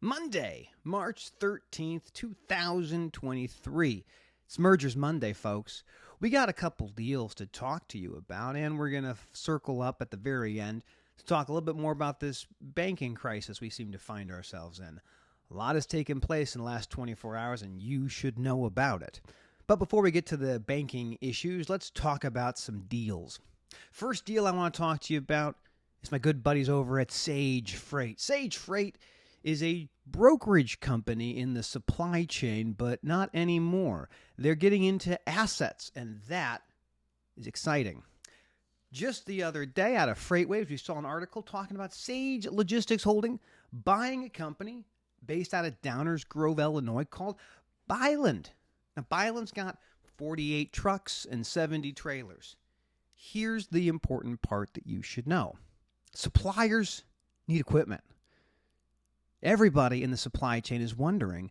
Monday, March 13th, 2023. It's Mergers Monday, folks. We got a couple deals to talk to you about, and we're going to circle up at the very end to talk a little bit more about this banking crisis we seem to find ourselves in. A lot has taken place in the last 24 hours, and you should know about it. But before we get to the banking issues, let's talk about some deals. First deal I want to talk to you about is my good buddies over at Sage Freight. Sage Freight is a brokerage company in the supply chain, but not anymore. They're getting into assets, and that is exciting. Just the other day out of FreightWaves, we saw an article talking about Sage Logistics Holding buying a company based out of Downers Grove, Illinois called Byland. Now, Byland's got 48 trucks and 70 trailers. Here's the important part that you should know. Suppliers need equipment. Everybody in the supply chain is wondering,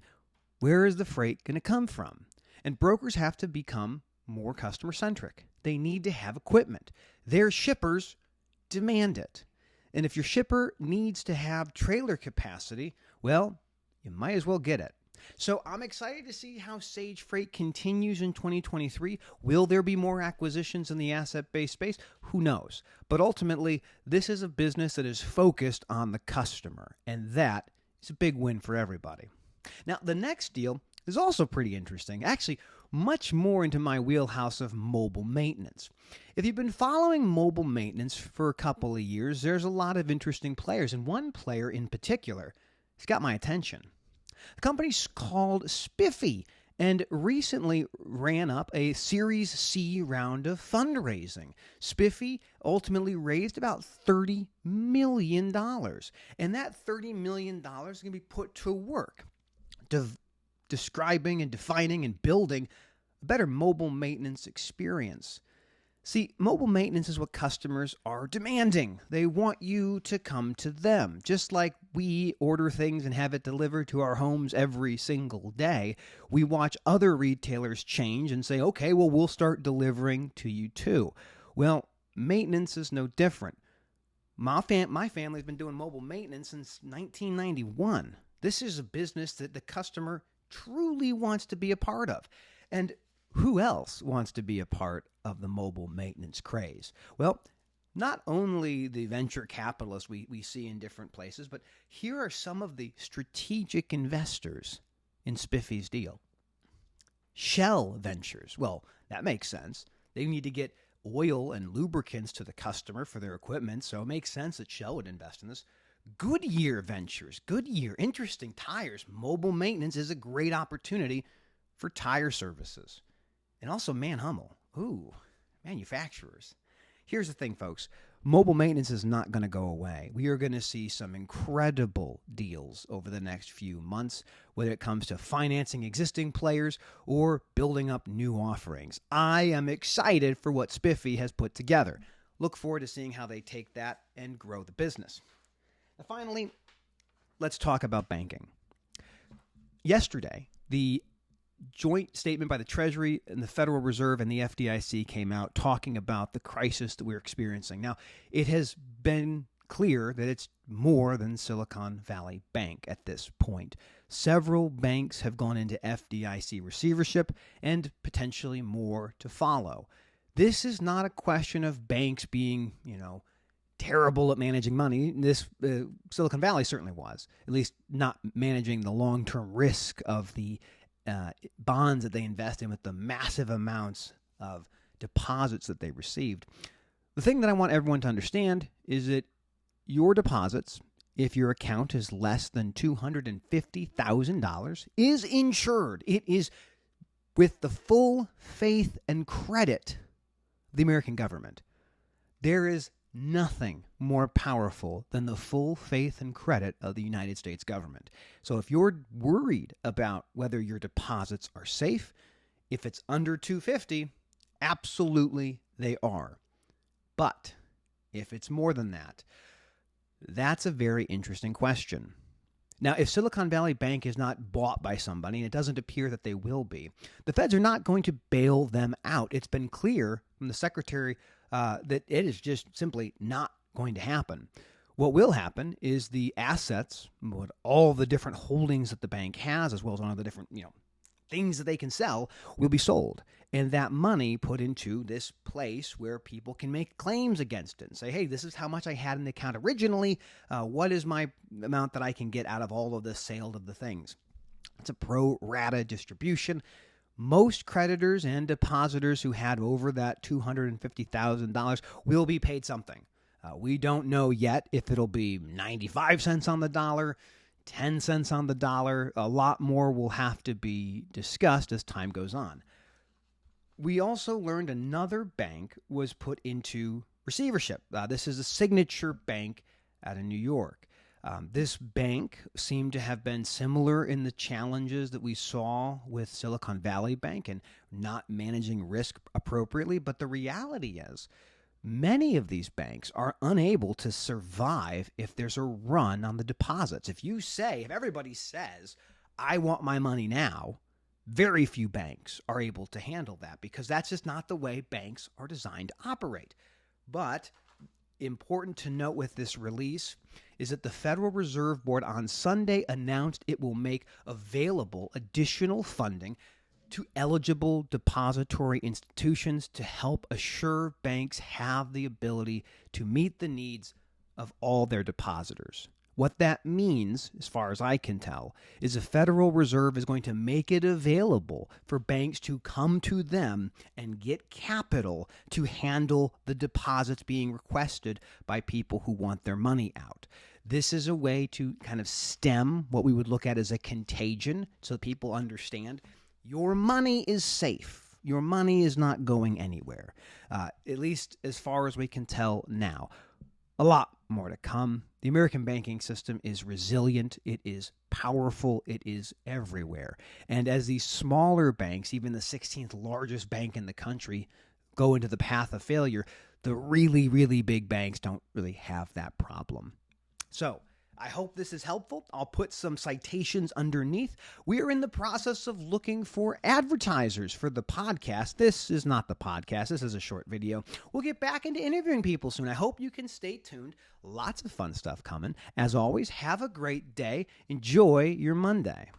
where is the freight going to come from? And brokers have to become more customer-centric. They need to have equipment. Their shippers demand it. And if your shipper needs to have trailer capacity, well, you might as well get it. So I'm excited to see how Sage Freight continues in 2023. Will there be more acquisitions in the asset-based space? Who knows? But ultimately, this is a business that is focused on the customer, and that is a big win for everybody. Now, the next deal is also pretty interesting. Actually, much more into my wheelhouse of mobile maintenance. If you've been following mobile maintenance for a couple of years, there's a lot of interesting players, and one player in particular has got my attention. The company's called Spiffy and recently ran up a Series C round of fundraising. Spiffy ultimately raised about $30 million, and that $30 million is going to be put to work, describing and defining and building a better mobile maintenance experience. See, mobile maintenance is what customers are demanding. They want you to come to them. Just like we order things and have it delivered to our homes every single day, we watch other retailers change and say, okay, well, we'll start delivering to you too. Well, maintenance is no different. My family's been doing mobile maintenance since 1991. This is a business that the customer truly wants to be a part of. And who else wants to be a part of the mobile maintenance craze? Well, not only the venture capitalists we see in different places, but here are some of the strategic investors in Spiffy's deal. Shell Ventures. Well, that makes sense. They need to get oil and lubricants to the customer for their equipment, so it makes sense that Shell would invest in this. Goodyear Ventures. Goodyear, interesting tires. Mobile maintenance is a great opportunity for tire services. And also Manhummel. Ooh, manufacturers. Here's the thing, folks. Mobile maintenance is not going to go away. We are going to see some incredible deals over the next few months, whether it comes to financing existing players or building up new offerings. I am excited for what Spiffy has put together. Look forward to seeing how they take that and grow the business. Now, finally, let's talk about banking. Yesterday, the joint statement by the Treasury and the Federal Reserve and the FDIC came out talking about the crisis that we're experiencing. Now, it has been clear that it's more than Silicon Valley Bank at this point. Several banks have gone into FDIC receivership and potentially more to follow. This is not a question of banks being, terrible at managing money. This Silicon Valley certainly was, at least not managing the long-term risk of the bonds that they invest in with the massive amounts of deposits that they received. The thing that I want everyone to understand is that your deposits, if your account is less than $250,000, is insured. It is with the full faith and credit of the American government. There is nothing more powerful than the full faith and credit of the United States government. So if you're worried about whether your deposits are safe, if it's under 250, absolutely they are. But if it's more than that, that's a very interesting question. Now, if Silicon Valley Bank is not bought by somebody, and it doesn't appear that they will be, the feds are not going to bail them out. It's been clear from the secretary that it is just simply not going to happen. What will happen is the assets, what all the different holdings that the bank has, as well as all the different, things that they can sell, will be sold. And that money put into this place where people can make claims against it and say, hey, this is how much I had in the account originally. What is my amount that I can get out of all of this sale of the things? It's a pro rata distribution. Most creditors and depositors who had over that $250,000 will be paid something. We don't know yet if it'll be 95 cents on the dollar, 10 cents on the dollar. A lot more will have to be discussed as time goes on. We also learned another bank was put into receivership. This is a Signature Bank out of New York. This bank seemed to have been similar in the challenges that we saw with Silicon Valley Bank and not managing risk appropriately. But the reality is, many of these banks are unable to survive if there's a run on the deposits. If everybody says, I want my money now, very few banks are able to handle that because that's just not the way banks are designed to operate. But important to note with this release is that the Federal Reserve Board on Sunday announced it will make available additional funding to eligible depository institutions to help assure banks have the ability to meet the needs of all their depositors. What that means, as far as I can tell, is the Federal Reserve is going to make it available for banks to come to them and get capital to handle the deposits being requested by people who want their money out. This is a way to kind of stem what we would look at as a contagion so that people understand your money is safe. Your money is not going anywhere, at least as far as we can tell now. A lot more to come. The American banking system is resilient. It is powerful. It is everywhere. And as these smaller banks, even the 16th largest bank in the country, go into the path of failure, the really, really big banks don't really have that problem. So I hope this is helpful. I'll put some citations underneath. We are in the process of looking for advertisers for the podcast. This is not the podcast. This is a short video. We'll get back into interviewing people soon. I hope you can stay tuned. Lots of fun stuff coming. As always, have a great day. Enjoy your Monday.